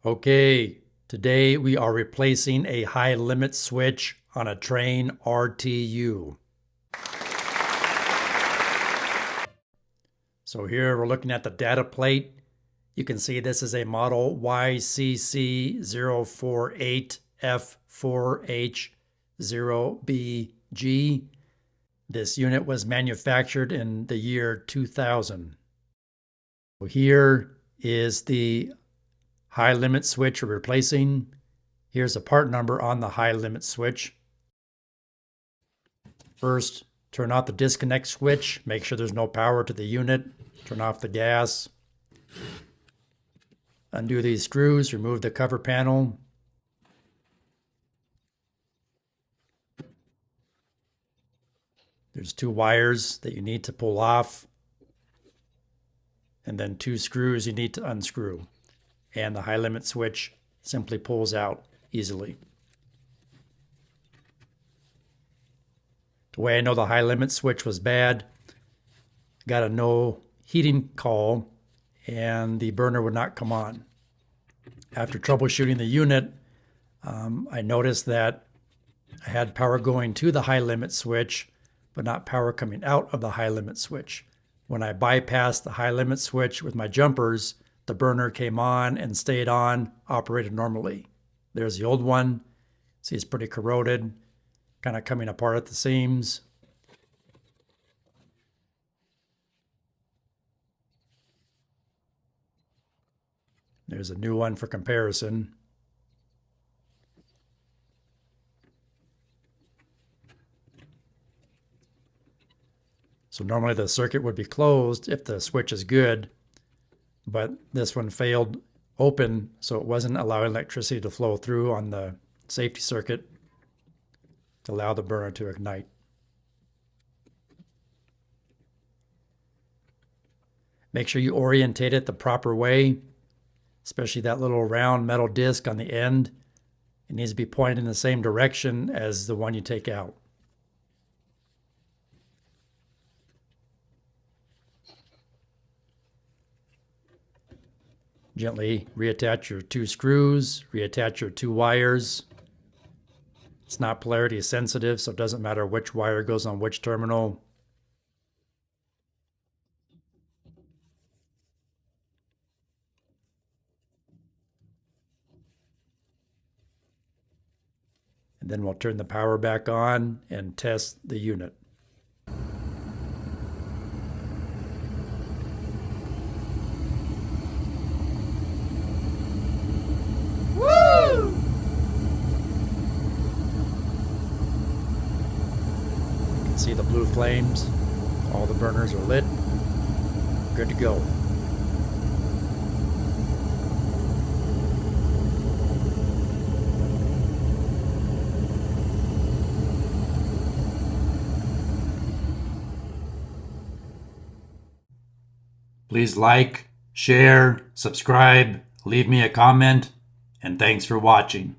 Okay, today we are replacing a high limit switch on a Trane RTU. So here we're looking at the data plate. You can see this is a model YCC048F4H0BG. This unit was manufactured in the year 2000. So here is the high limit switch we're replacing. Here's a part number on the high limit switch. First, turn off the disconnect switch. Make sure there's no power to the unit. Turn off the gas. Undo these screws, remove the cover panel. There's 2 wires that you need to pull off, and then 2 screws you need to unscrew. And the high limit switch simply pulls out easily. The way I know the high limit switch was bad, got a no heating call and the burner would not come on. After troubleshooting the unit, I noticed that I had power going to the high limit switch, but not power coming out of the high limit switch. When I bypassed the high limit switch with my jumpers, the burner came on and stayed on, operated normally. There's the old one. See, it's pretty corroded, kind of coming apart at the seams. There's a new one for comparison. So normally the circuit would be closed if the switch is good, but this one failed open, so it wasn't allowing electricity to flow through on the safety circuit to allow the burner to ignite. Make sure you orientate it the proper way, especially that little round metal disc on the end. It needs to be pointed in the same direction as the one you take out. Gently reattach your 2 screws, reattach your 2 wires. It's not polarity sensitive, so it doesn't matter which wire goes on which terminal. And then we'll turn the power back on and test the unit. See the blue flames, all the burners are lit, good to go. Please like, share, subscribe, leave me a comment, and thanks for watching.